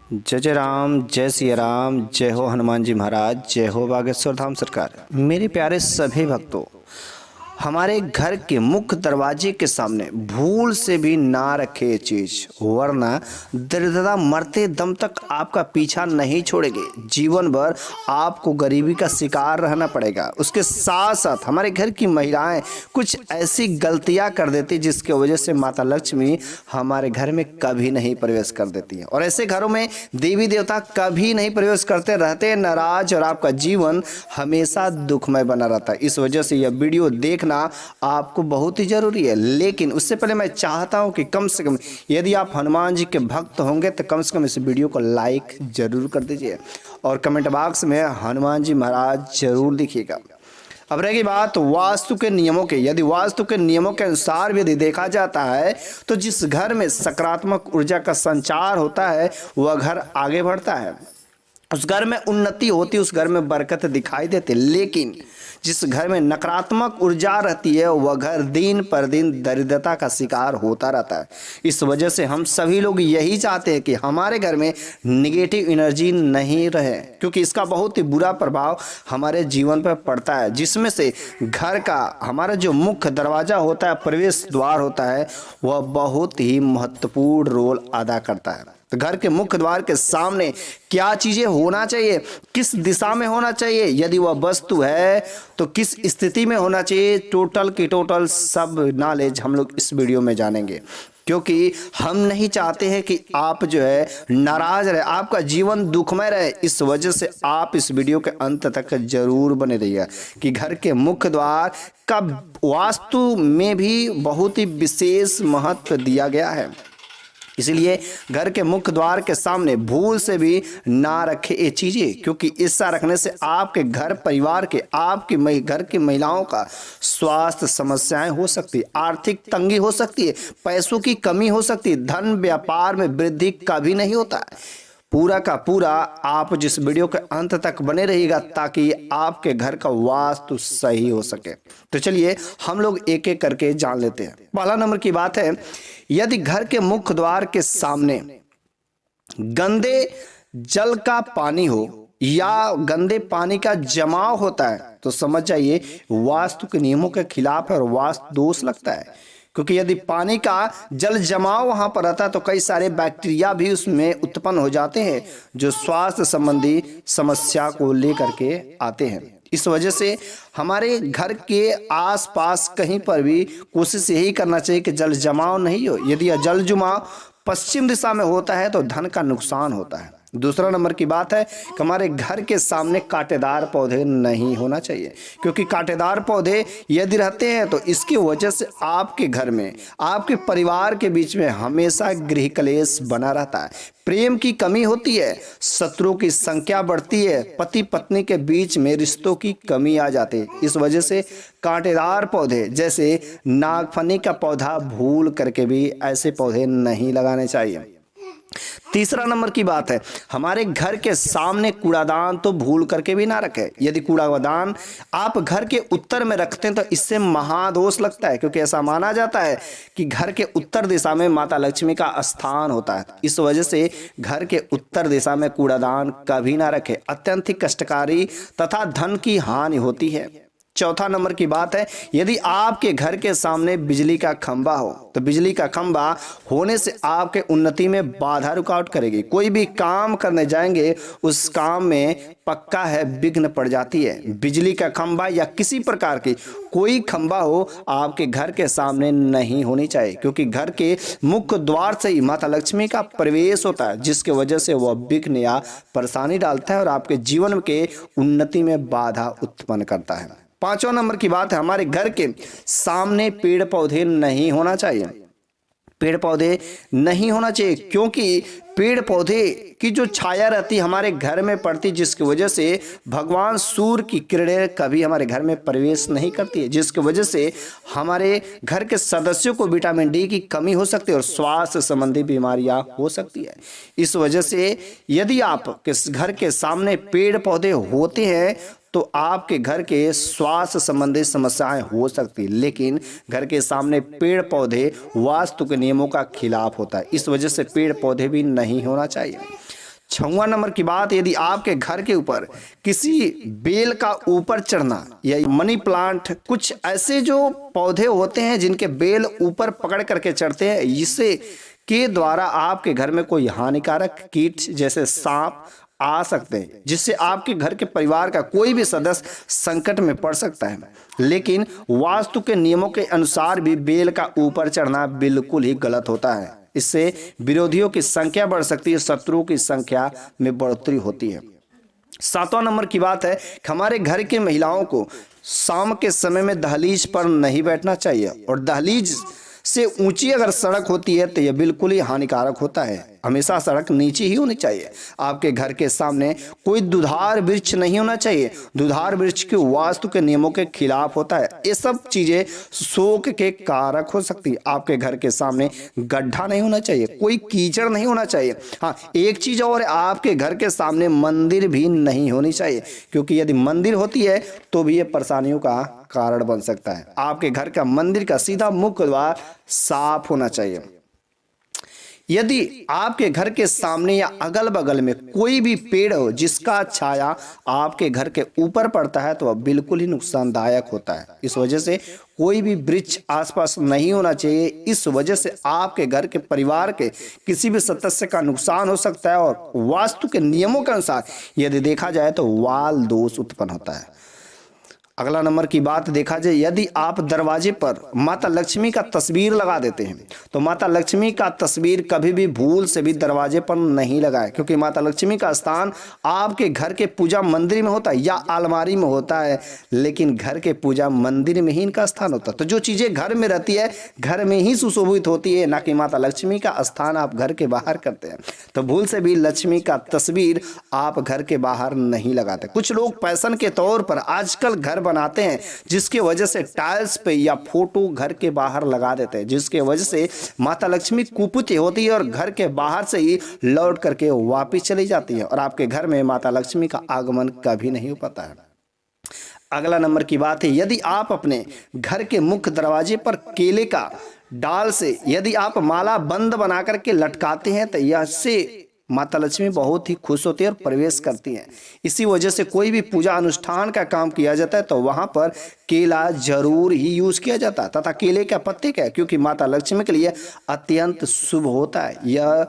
जय जय राम, जय सिया राम, जय हो हनुमान जी महाराज, जय हो बागेश्वर धाम सरकार। मेरे प्यारे सभी भक्तों, हमारे घर के मुख्य दरवाजे के सामने भूल से भी ना रखे ये चीज, वरना दरिद्रता मरते दम तक आपका पीछा नहीं छोड़ेगी। जीवन भर आपको गरीबी का शिकार रहना पड़ेगा। उसके साथ साथ हमारे घर की महिलाएं कुछ ऐसी गलतियां कर देती जिसकी वजह से माता लक्ष्मी हमारे घर में कभी नहीं प्रवेश कर देती है, और ऐसे घरों में देवी देवता कभी नहीं प्रवेश करते, रहते नाराज, और आपका जीवन हमेशा दुखमय बना रहता है। इस वजह से यह वीडियो देखना आपको बहुत ही जरूरी है। लेकिन उससे पहले मैं चाहता हूं कि कम से कम यदि आप हनुमान जी के भक्त होंगे तो कम से कम इस वीडियो को लाइक जरूर कर दीजिए और कमेंट बॉक्स में हनुमान जी महाराज जरूर लिखिएगा। अब रहेगी बात वास्तु के नियमों के। यदि वास्तु के नियमों के अनुसार यदि देखा जाता है तो जिस घर में सकारात्मक ऊर्जा का संचार होता है वह घर आगे बढ़ता है, उस घर में उन्नति होती, उस घर में बरकत दिखाई देती। लेकिन जिस घर में नकारात्मक ऊर्जा रहती है वह घर दिन पर दिन दरिद्रता का शिकार होता रहता है। इस वजह से हम सभी लोग यही चाहते हैं कि हमारे घर में निगेटिव एनर्जी नहीं रहे, क्योंकि इसका बहुत ही बुरा प्रभाव हमारे जीवन पर पड़ता है, जिसमें से घर का हमारा जो मुख्य दरवाजा होता है, प्रवेश द्वार होता है, वह बहुत ही महत्वपूर्ण रोल अदा करता है। तो घर के मुख्य द्वार के सामने क्या चीजें होना चाहिए, किस दिशा में होना चाहिए, यदि वह वस्तु है तो किस स्थिति में होना चाहिए, टोटल की टोटल सब नॉलेज हम लोग इस वीडियो में जानेंगे। क्योंकि हम नहीं चाहते हैं कि आप जो है नाराज रहे, आपका जीवन दुखमय रहे। इस वजह से आप इस वीडियो के अंत तक जरूर बने रहिए कि घर के मुख्य द्वार का वास्तु में भी बहुत ही विशेष महत्व दिया गया है। इसलिए घर के मुख्य द्वार के सामने भूल से भी ना रखे ये चीजें, क्योंकि ऐसा रखने से आपके घर परिवार के, आपके घर की महिलाओं का स्वास्थ्य समस्याएं हो सकती है, आर्थिक तंगी हो सकती है, पैसों की कमी हो सकती है, धन व्यापार में वृद्धि कभी नहीं होता है। पूरा का पूरा आप जिस वीडियो के अंत तक बने रहिएगा ताकि आपके घर का वास्तु सही हो सके। तो चलिए हम लोग एक एक करके जान लेते हैं। पहला नंबर की बात है, यदि घर के मुख्य द्वार के सामने गंदे जल का पानी हो या गंदे पानी का जमाव होता है तो समझ जाइए वास्तु के नियमों के खिलाफ है और वास्तु दोष लगता है। क्योंकि यदि पानी का जल जमाव वहां पर रहता है तो कई सारे बैक्टीरिया भी उसमें उत्पन्न हो जाते हैं जो स्वास्थ्य संबंधी समस्या को लेकर के आते हैं। इस वजह से हमारे घर के आसपास कहीं पर भी कोशिश यही करना चाहिए कि जल जमाव नहीं हो। यदि यह जल जमाव पश्चिम दिशा में होता है तो धन का नुकसान होता है। दूसरा नंबर की बात है कि हमारे घर के सामने कांटेदार पौधे नहीं होना चाहिए, क्योंकि कांटेदार पौधे यदि रहते हैं तो इसकी वजह से आपके घर में, आपके परिवार के बीच में हमेशा गृह कलेश बना रहता है, प्रेम की कमी होती है, शत्रुओं की संख्या बढ़ती है, पति पत्नी के बीच में रिश्तों की कमी आ जाती है। इस वजह से कांटेदार पौधे जैसे नागफनी का पौधा भूल करके भी ऐसे पौधे नहीं लगाने चाहिए। तीसरा नंबर की बात है, हमारे घर के सामने कूड़ादान तो भूल करके भी ना रखें। यदि कूड़ादान आप घर के उत्तर में रखते हैं तो इससे महादोष लगता है, क्योंकि ऐसा माना जाता है कि घर के उत्तर दिशा में माता लक्ष्मी का स्थान होता है। इस वजह से घर के उत्तर दिशा में कूड़ादान कभी ना रखें, अत्यंत ही कष्टकारी तथा धन की हानि होती है। चौथा नंबर की बात है, यदि आपके घर के सामने बिजली का खंभा हो तो बिजली का खंभा होने से आपके उन्नति में बाधा रुकावट करेगी। कोई भी काम करने जाएंगे उस काम में पक्का है विघ्न पड़ जाती है। बिजली का खंभा या किसी प्रकार की कोई खंभा हो आपके घर के सामने नहीं होनी चाहिए, क्योंकि घर के मुख्य द्वार से ही माता लक्ष्मी का प्रवेश होता है, जिसके वजह से वह विघ्न या परेशानी डालता है और आपके जीवन के उन्नति में बाधा उत्पन्न करता है। पांचवा नंबर की बात है, हमारे घर के सामने पेड़ पौधे नहीं होना चाहिए। पेड़ पौधे नहीं होना चाहिए क्योंकि पेड़ पौधे की जो छाया रहती हमारे घर में पड़ती, जिसकी वजह से भगवान सूर्य की किरणें कभी हमारे घर में प्रवेश नहीं करती है, जिसकी वजह से हमारे घर के सदस्यों को विटामिन डी की कमी हो सकती है और स्वास्थ्य संबंधी बीमारियां हो सकती है। इस वजह से यदि आप घर के सामने पेड़ पौधे होते हैं तो आपके घर के स्वास्थ्य संबंधी समस्याएं हो सकती है, लेकिन घर के सामने पेड़ पौधे वास्तु के नियमों का खिलाफ होता है। इस वजह से पेड़ पौधे भी नहीं होना चाहिए। 6वां नंबर की बात, यदि आपके घर के ऊपर किसी बेल का ऊपर चढ़ना या मनी प्लांट, कुछ ऐसे जो पौधे होते हैं जिनके बेल ऊपर पकड़ करके चढ़ते हैं, इससे के द्वारा आपके घर में कोई हानिकारक कीट जैसे सांप आ सकते हैं, जिससे आपके घर के परिवार का कोई भी सदस्य संकट में पड़ सकता है। लेकिन वास्तु के नियमों के अनुसार भी बेल का ऊपर चढ़ना बिल्कुल ही गलत होता है। इससे विरोधियों की संख्या बढ़ सकती है, शत्रुओं की संख्या में बढ़ोतरी होती है। 7वां नंबर की बात है कि हमारे घर की महिलाओं को शाम के समय में दहलीज पर नहीं बैठना चाहिए, और दहलीज से ऊंची अगर सड़क होती है तो यह बिल्कुल ही हानिकारक होता है। हमेशा सड़क नीचे ही होनी चाहिए। आपके घर के सामने कोई दुधार वृक्ष नहीं होना चाहिए। दुधार वृक्ष के वास्तु के नियमों के खिलाफ होता है। ये सब चीजें शोक के कारक हो सकती है। आपके घर के सामने गड्ढा नहीं होना चाहिए, कोई कीचड़ नहीं होना चाहिए। हाँ, एक चीज और, आपके घर के सामने मंदिर भी नहीं होनी चाहिए, क्योंकि यदि मंदिर होती है तो भी ये परेशानियों का कारण बन सकता है। आपके घर का मंदिर का सीधा मुख्य द्वार साफ होना चाहिए। यदि आपके घर के सामने या अगल बगल में कोई भी पेड़ हो जिसका छाया आपके घर के ऊपर पड़ता है तो वह बिल्कुल ही नुकसानदायक होता है। इस वजह से कोई भी वृक्ष आसपास नहीं होना चाहिए। इस वजह से आपके घर के परिवार के किसी भी सदस्य का नुकसान हो सकता है, और वास्तु के नियमों के अनुसार यदि देखा जाए तो वाल दोष उत्पन्न होता है। अगला नंबर की बात देखा जाए, यदि आप दरवाजे पर माता लक्ष्मी का तस्वीर लगा देते हैं तो माता लक्ष्मी का तस्वीर कभी भी भूल से भी दरवाजे पर नहीं लगाएं, क्योंकि माता लक्ष्मी का स्थान आपके घर के पूजा मंदिर में होता है या अलमारी में होता है, लेकिन घर के पूजा मंदिर में ही इनका स्थान होता है। तो जो चीजें घर में रहती है घर में ही सुशोभित होती है, ना कि माता लक्ष्मी का स्थान आप घर के बाहर करते हैं। तो भूल से भी लक्ष्मी का तस्वीर आप घर के बाहर नहीं लगाते। कुछ लोग पैशन के तौर पर आजकल घर बनाते हैं, जिसके वजह से टाइल्स पे या फोटो घर के बाहर लगा देते हैं, जिसके वजह से माता लक्ष्मी कुपित होती है और घर के बाहर से ही लौट करके वापिस चली जाती है, और आपके घर में माता लक्ष्मी का आगमन कभी नहीं हो पाता है। अगला नंबर की बात है, यदि आप अपने घर के मुख्य दरवाजे पर केले का डाल से यदि आप माला बंद बना करके लटकाते हैं तो यह से माता लक्ष्मी बहुत ही खुश होती है और प्रवेश करती हैं। इसी वजह से कोई भी पूजा अनुष्ठान का काम किया जाता है तो वहां पर केला जरूर ही यूज किया जाता है, तथा केले का पत्ते का, क्योंकि माता लक्ष्मी के लिए अत्यंत शुभ होता है। यह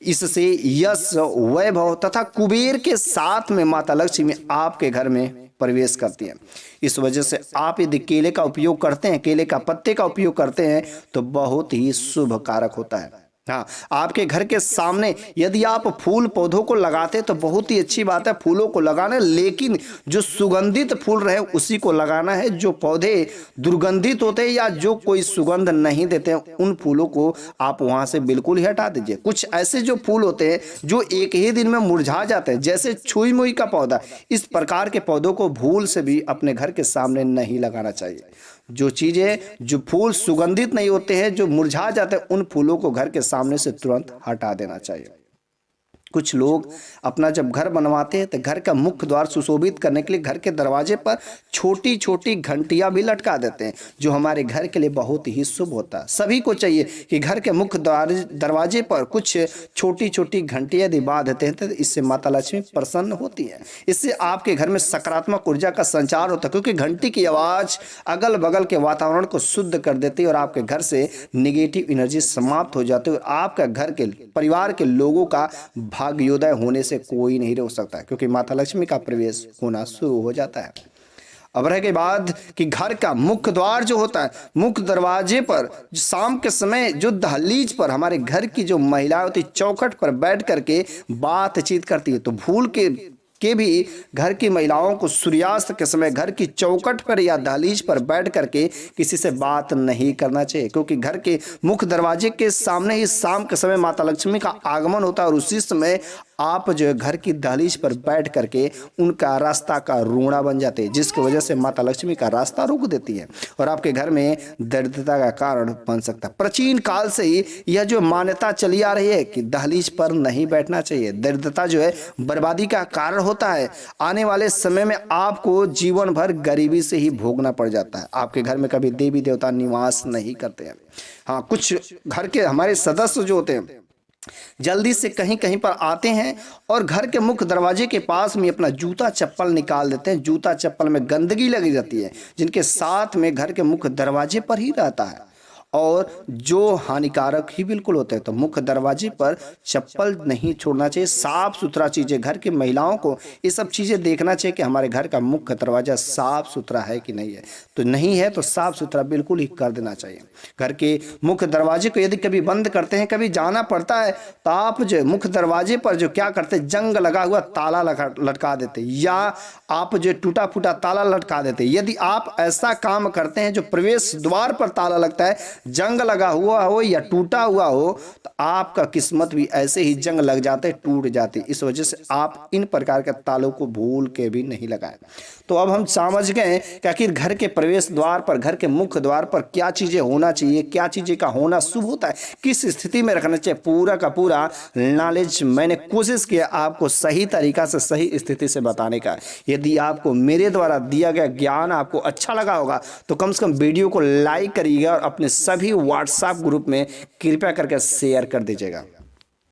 इससे यश, वैभव तथा कुबेर के साथ में माता लक्ष्मी आपके घर में प्रवेश करती है। इस वजह से आप यदि केले का उपयोग करते हैं, केले का पत्ते का उपयोग करते हैं तो बहुत ही शुभ कारक होता है। हाँ, आपके घर के सामने यदि आप फूल पौधों को लगाते तो बहुत ही अच्छी बात है, फूलों को लगाना, लेकिन जो सुगंधित फूल रहे उसी को लगाना है। जो पौधे दुर्गंधित होते हैं या जो कोई सुगंध नहीं देते हैं उन फूलों को आप वहां से बिल्कुल ही हटा दीजिए। कुछ ऐसे जो फूल होते हैं जो एक ही दिन में मुरझा जाते हैं, जैसे छुई मुई का पौधा, इस प्रकार के पौधों को भूल से भी अपने घर के सामने नहीं लगाना चाहिए। जो चीजें, जो फूल सुगंधित नहीं होते हैं, जो मुरझा जाते हैं, उन फूलों को घर के सामने से तुरंत हटा देना चाहिए। कुछ लोग अपना जब घर बनवाते हैं तो घर का मुख्य द्वार सुशोभित करने के लिए घर के दरवाजे पर छोटी छोटी घंटियां भी लटका देते हैं, जो हमारे घर के लिए बहुत ही शुभ होता है। सभी को चाहिए कि घर के मुख्य दरवाजे पर कुछ छोटी छोटी घंटियां यदि बांध देते हैं तो इससे माता लक्ष्मी प्रसन्न होती है। इससे आपके घर में सकारात्मक ऊर्जा का संचार होता है, क्योंकि घंटी की आवाज अगल बगल के वातावरण को शुद्ध कर देती है और आपके घर से निगेटिव एनर्जी समाप्त हो जाती है, और आपका घर के परिवार के लोगों का भाग्योदय होने से कोई नहीं रोक सकता, क्योंकि माता लक्ष्मी का प्रवेश होना शुरू हो जाता है। अब रह के बाद कि घर का मुख्य द्वार जो होता है, मुख्य दरवाजे पर शाम के समय जो दहलीज पर हमारे घर की जो महिलाएं होती चौखट पर बैठ करके बातचीत करती है, तो भूल के भी घर की महिलाओं को सूर्यास्त के समय घर की चौखट पर या दहलीज पर बैठ करके किसी से बात नहीं करना चाहिए, क्योंकि घर के मुख्य दरवाजे के सामने ही शाम के समय माता लक्ष्मी का आगमन होता है, और उसी समय आप जो है घर की दहलीज पर बैठ करके उनका रास्ता का रूणा बन जाते हैं, जिसकी वजह से माता लक्ष्मी का रास्ता रोक देती है और आपके घर में दरिद्रता का कारण बन सकता है। प्राचीन काल से ही यह जो मान्यता चली आ रही है कि दहलीज पर नहीं बैठना चाहिए। दरिद्रता जो है बर्बादी का कारण होता है। आने वाले समय में आपको जीवन भर गरीबी से ही भोगना पड़ जाता है। आपके घर में कभी देवी देवता निवास नहीं करते हैं। हाँ, कुछ घर के हमारे सदस्य जो होते हैं जल्दी से कहीं कहीं पर आते हैं और घर के मुख्य दरवाजे के पास में अपना जूता चप्पल निकाल देते हैं। जूता चप्पल में गंदगी लगी रहती है, जिनके साथ में घर के मुख्य दरवाजे पर ही रहता है और जो हानिकारक ही बिल्कुल होते हैं। तो मुख्य दरवाजे पर चप्पल नहीं छोड़ना चाहिए। साफ सुथरा चीज़ें, घर की महिलाओं को ये सब चीज़ें देखना चाहिए कि हमारे घर का मुख्य दरवाज़ा साफ सुथरा है कि नहीं है। तो नहीं है तो साफ सुथरा बिल्कुल ही कर देना चाहिए। घर के मुख्य दरवाजे को यदि कभी बंद करते हैं, कभी जाना पड़ता है, तो आप जो मुख्य दरवाजे पर जो क्या करते हैं, जंग लगा हुआ ताला लटका देते या आप जो टूटा फूटा ताला लटका देते। यदि आप ऐसा काम करते हैं, जो प्रवेश द्वार पर ताला लगता है, जंग लगा हुआ हो या टूटा हुआ हो, तो आपका किस्मत भी ऐसे ही जंग लग जाते, टूट जाती। इस वजह से आप इन प्रकार के तालों को भूल के भी नहीं लगाएं। तो अब हम समझ गए कि आखिर घर के प्रवेश द्वार पर, घर के मुख्य द्वार पर क्या चीज़ें होना चाहिए, क्या चीज़ें का होना शुभ होता है, किस स्थिति में रखना चाहिए। पूरा का पूरा नॉलेज मैंने कोशिश किया आपको सही तरीका से, सही स्थिति से बताने का। यदि आपको मेरे द्वारा दिया गया ज्ञान आपको अच्छा लगा होगा तो कम से कम वीडियो को लाइक करिएगा और अपने सभी व्हाट्सएप ग्रुप में कृपया करके शेयर कर दीजिएगा।